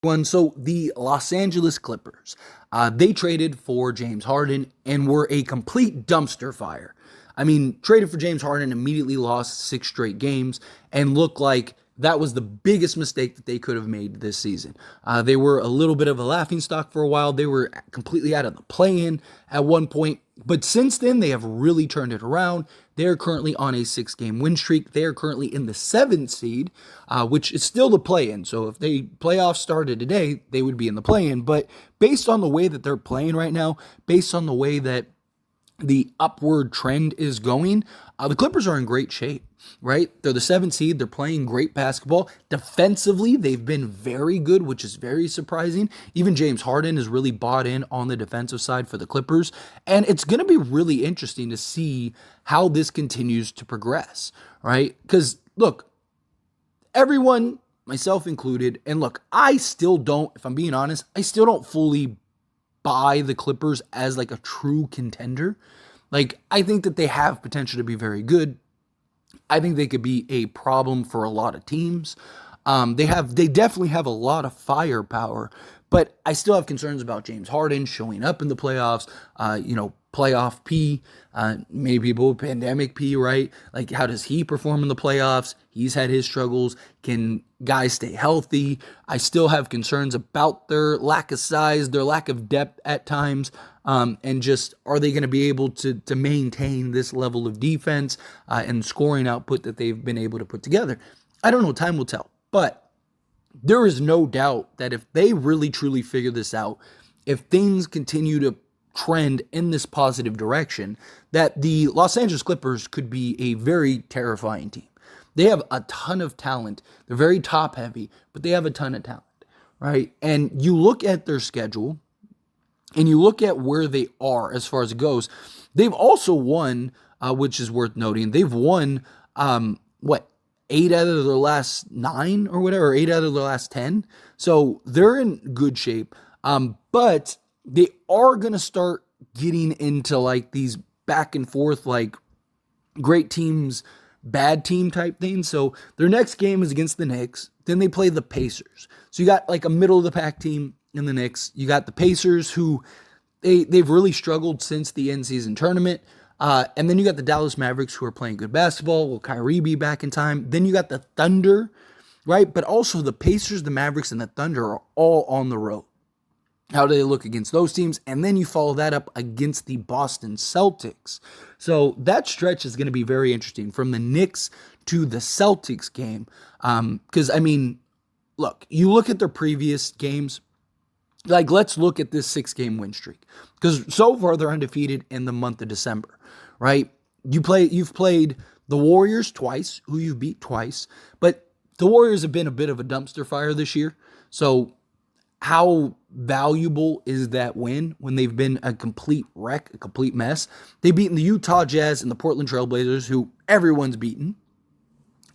one. So the Los Angeles Clippers, they traded for James Harden and were a complete dumpster fire. I mean, traded for James Harden, immediately lost 6 straight games, and looked like that was the biggest mistake that they could have made this season. They were a little bit of a laughingstock for a while. They were completely out of the play-in at one point. But since then, they have really turned it around. They're currently on a 6-game win streak. They are currently in the 7th seed, which is still the play-in. So if the playoffs started today, they would be in the play-in. But based on the way that they're playing right now, based on the way that the upward trend is going, the Clippers are in great shape, right? They're the 7th seed. They're playing great basketball. Defensively, they've been very good, which is very surprising. Even James Harden is really bought in on the defensive side for the Clippers. And it's going to be really interesting to see how this continues to progress, right? Because, look, everyone, myself included, and look, I still don't, if I'm being honest, I still don't fully buy the Clippers as like a true contender. Like, I think that they have potential to be very good. I think they could be a problem for a lot of teams. They definitely have a lot of firepower, but I still have concerns about James Harden showing up in the playoffs. Playoff P, maybe people pandemic P, right? Like, how does he perform in the playoffs? He's had his struggles. Can guys stay healthy? I still have concerns about their lack of size, their lack of depth at times, and just, are they going to be able to maintain this level of defense and scoring output that they've been able to put together? I don't know. Time will tell. But there is no doubt that if they really truly figure this out, if things continue to trend in this positive direction, that the Los Angeles Clippers could be a very terrifying team. They have a ton of talent. They're very top heavy, but they have a ton of talent, right? And you look at their schedule and you look at where they are as far as it goes. They've also won, which is worth noting, they've won, 8 out of their last 9 or whatever, or 8 out of their last 10. So they're in good shape. But they are going to start getting into like these back and forth, like great teams, bad team type things. So their next game is against the Knicks. Then they play the Pacers. So you got like a middle of the pack team in the Knicks. You got the Pacers, who they've really struggled since the in-season tournament. And then you got the Dallas Mavericks, who are playing good basketball. Will Kyrie be back in time? Then you got the Thunder, right? But also the Pacers, the Mavericks, and the Thunder are all on the road. How do they look against those teams? And then you follow that up against the Boston Celtics. So that stretch is going to be very interesting, from the Knicks to the Celtics game. Because, I mean, look, you look at their previous games. Like, let's look at this 6-game win streak. Because so far they're undefeated in the month of December, right? You've played the Warriors twice, who you've beat twice. But the Warriors have been a bit of a dumpster fire this year. So how valuable is that win when they've been a complete wreck, a complete mess? They've beaten the Utah Jazz and the Portland Trailblazers, who everyone's beaten.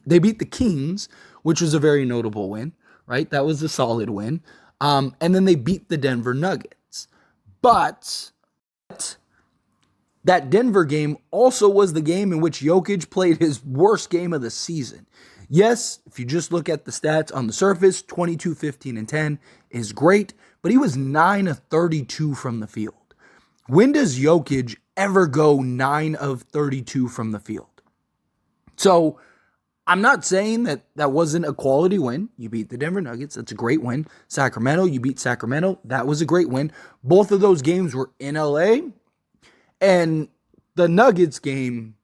They beat the Kings, which was a very notable win, right? That was a solid win. And then they beat the Denver Nuggets. But that Denver game also was the game in which Jokic played his worst game of the season. Yes, if you just look at the stats on the surface, 22, 15, and 10 is great, but he was 9 of 32 from the field. When does Jokic ever go 9 of 32 from the field? So I'm not saying that that wasn't a quality win. You beat the Denver Nuggets. That's a great win. Sacramento, you beat Sacramento. That was a great win. Both of those games were in LA. And the Nuggets game,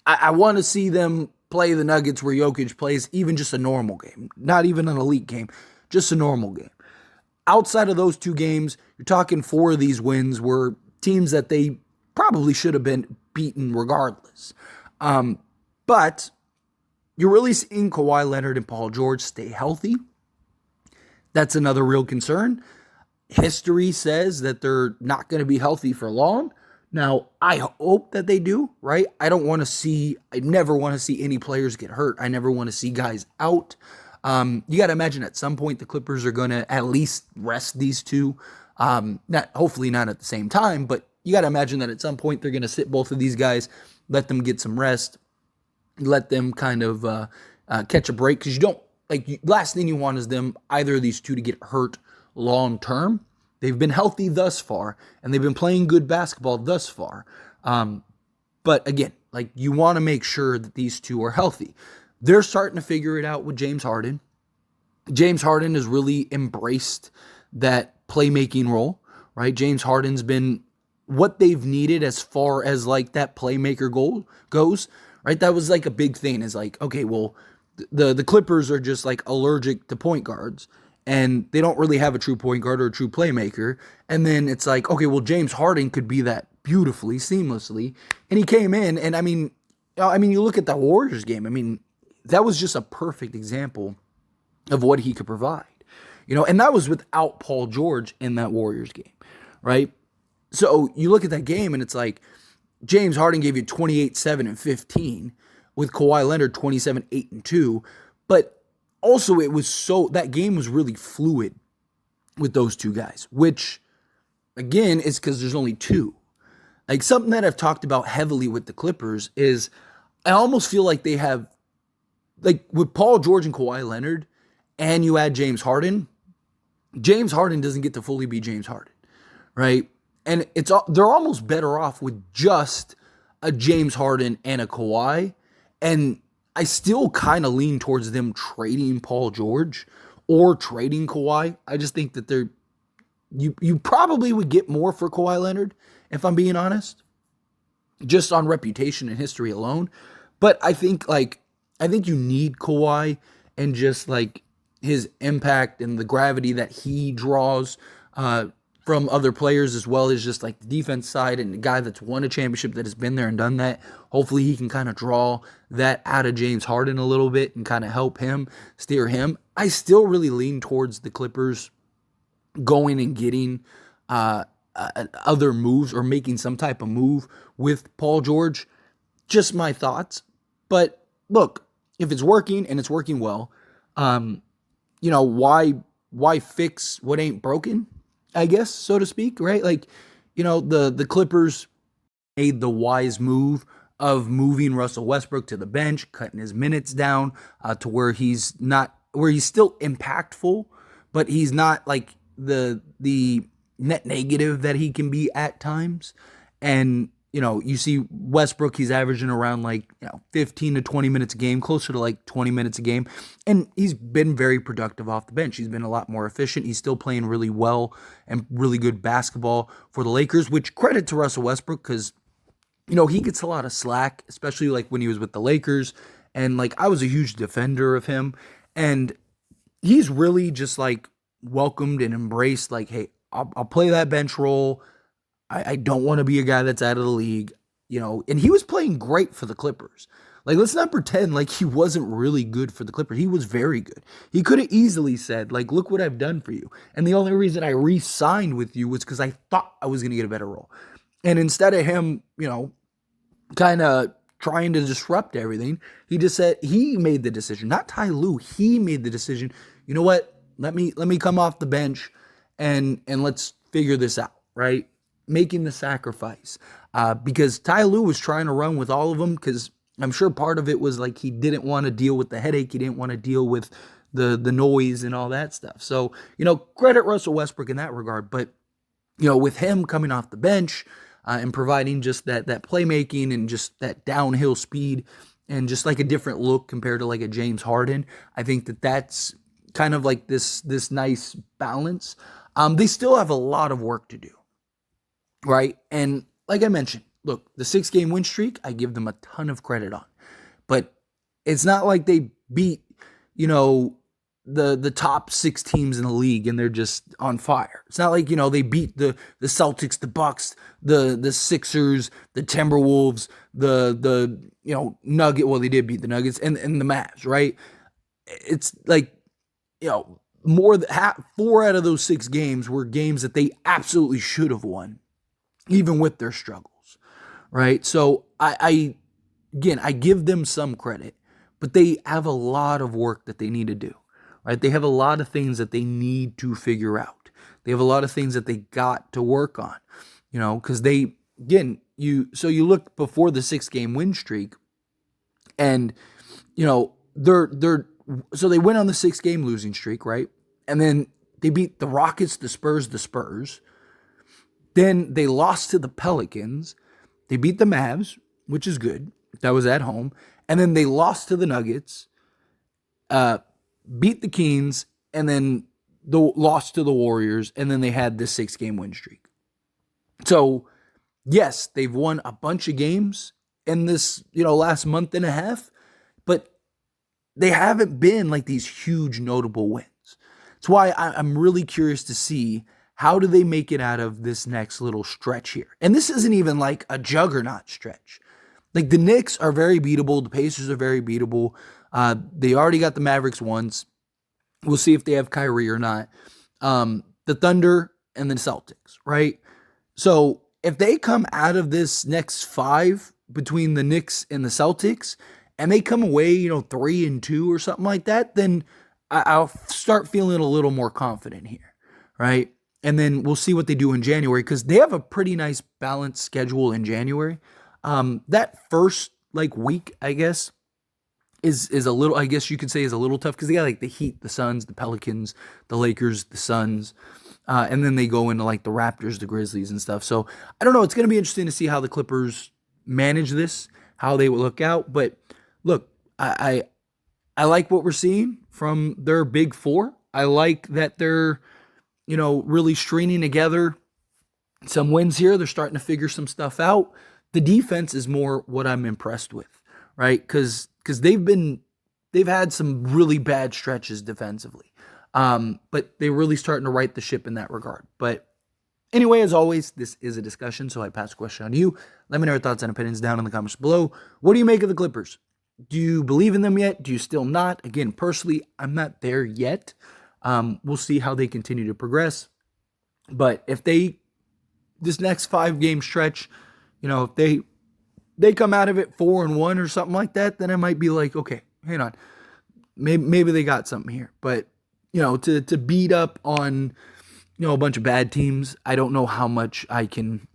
I want to see them play the Nuggets where Jokic plays even just a normal game. Not even an elite game. Just a normal game. Outside of those 2 games, you're talking 4 of these wins were teams that they probably should have been beaten regardless. But you're really seeing Kawhi Leonard and Paul George stay healthy. That's another real concern. History says that they're not going to be healthy for long. Now, I hope that they do, right? I never want to see any players get hurt. I never want to see guys out. You got to imagine at some point the Clippers are going to at least rest these 2. Hopefully not at the same time, but you got to imagine that at some point they're going to sit both of these guys, let them get some rest, let them kind of catch a break, because you don't last thing you want is them, either of these two, to get hurt long term. They've been healthy thus far, and they've been playing good basketball thus far. But again, you want to make sure that these two are healthy. They're starting to figure it out with James Harden. James Harden has really embraced that playmaking role, right? James Harden's been what they've needed as far as that playmaker goal goes, right? That was a big thing, is okay, well, the Clippers are just allergic to point guards, and they don't really have a true point guard or a true playmaker. And then it's okay, well, James Harden could be that beautifully, seamlessly. And he came in, and you look at the Warriors game, that was just a perfect example of what he could provide. And that was without Paul George in that Warriors game, right? So you look at that game, and it's James Harden gave you 28, 7, and 15, with Kawhi Leonard 27, 8, and 2. But also, that game was really fluid with those two guys, which, again, is because there's only two. Something that I've talked about heavily with the Clippers is I almost feel like they have, with Paul George and Kawhi Leonard, and you add James Harden doesn't get to fully be James Harden, right? And they're almost better off with just a James Harden and a Kawhi. And I still kind of lean towards them trading Paul George or trading Kawhi. I just think that you probably would get more for Kawhi Leonard, if I'm being honest, just on reputation and history alone. But I think you need Kawhi, and just his impact and the gravity that he draws from other players, as well as just the defense side, and the guy that's won a championship, that has been there and done that. Hopefully he can kind of draw that out of James Harden a little bit and kind of help him, steer him. I still really lean towards the Clippers going and getting other moves, or making some type of move with Paul George. Just my thoughts. But look, if it's working, and it's working well, why fix what ain't broken, I guess, so to speak, right? The Clippers made the wise move of moving Russell Westbrook to the bench, cutting his minutes down to where he's still impactful, but he's not the net negative that he can be at times. And you see Westbrook, he's averaging around 15 to 20 minutes a game, closer to 20 minutes a game. And he's been very productive off the bench. He's been a lot more efficient. He's still playing really well and really good basketball for the Lakers, which, credit to Russell Westbrook, because, he gets a lot of slack, especially when he was with the Lakers. And I was a huge defender of him. And he's really just welcomed and embraced, hey, I'll play that bench role. I don't want to be a guy that's out of the league, and he was playing great for the Clippers. Let's not pretend he wasn't really good for the Clippers. He was very good. He could have easily said, look what I've done for you. And the only reason I re-signed with you was because I thought I was going to get a better role. And instead of him, kind of trying to disrupt everything, he just said, he made the decision, not Ty Lue. He made the decision, you know what? Let me come off the bench and let's figure this out, right? Making the sacrifice, because Ty Lue was trying to run with all of them, because I'm sure part of it was he didn't want to deal with the headache. He didn't want to deal with the noise and all that stuff. So, credit Russell Westbrook in that regard. But, with him coming off the bench and providing just that playmaking and just that downhill speed and just a different look compared to a James Harden, I think that's kind of this nice balance. They still have a lot of work to do. Right. And like I mentioned, look, the 6-game win streak, I give them a ton of credit on. But it's not like they beat, the top 6 teams in the league and they're just on fire. It's not like, they beat the Celtics, the Bucks, the Sixers, the Timberwolves, the Nugget. Well, they did beat the Nuggets and the Mavs, right? It's more than 4 out of those 6 games were games that they absolutely should have won, even with their struggles, right? So I give them some credit, but they have a lot of work that they need to do, right? They have a lot of things that they need to figure out. They have a lot of things that they got to work on, because you look before the 6-game win streak, and, they're So they went on the 6-game losing streak, right? And then they beat the Rockets, the Spurs. Then they lost to the Pelicans. They beat the Mavs, which is good. That was at home. And then they lost to the Nuggets, beat the Kings, and then lost to the Warriors. And then they had this 6-game win streak. So, yes, they've won a bunch of games in this, last month and a half, but they haven't been like these huge notable wins. That's why I'm really curious to see how do they make it out of this next little stretch here. And this isn't even like a juggernaut stretch. Like the Knicks are very beatable. The Pacers are very beatable. They already got the Mavericks once. We'll see if they have Kyrie or not. The Thunder and the Celtics, right? So if they come out of this next 5 between the Knicks and the Celtics, and they come away, 3-2 or something like that, then I'll start feeling a little more confident here, right? And then we'll see what they do in January, because they have a pretty nice balanced schedule in January. That first week, I guess, is a little, I guess you could say, is a little tough, because they got the Heat, the Suns, the Pelicans, the Lakers, the Suns, and then they go into the Raptors, the Grizzlies, and stuff. So I don't know. It's going to be interesting to see how the Clippers manage this, how they will look out. But look, I like what we're seeing from their big four. I like that they're, really stringing together some wins here. They're starting to figure some stuff out. The defense is more what I'm impressed with, right? Because they've had some really bad stretches defensively. But they're really starting to right the ship in that regard. But anyway, as always, this is a discussion, so I pass the question on to you. Let me know your thoughts and opinions down in the comments below. What do you make of the Clippers? Do you believe in them yet? Do you still not? Again, personally, I'm not there yet. We'll see how they continue to progress. But if this next 5-game stretch, if they come out of it 4-1 or something like that, then I might be like, okay, hang on. Maybe they got something here. But, to beat up on, a bunch of bad teams, I don't know how much I can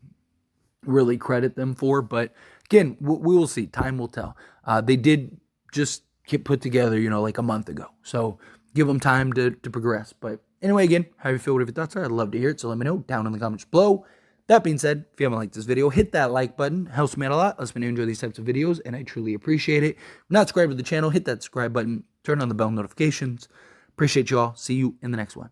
really credit them for. But again, we will see. Time will tell. They did just get put together, a month ago. So give them time to progress. But anyway, again, how you feel, whatever your thoughts are, I'd love to hear it. So let me know down in the comments below. That being said, if you haven't liked this video, hit that like button. Helps me out a lot. Lets me know you enjoy these types of videos, and I truly appreciate it. If you're not subscribed to the channel, hit that subscribe button. Turn on the bell notifications. Appreciate you all. See you in the next one.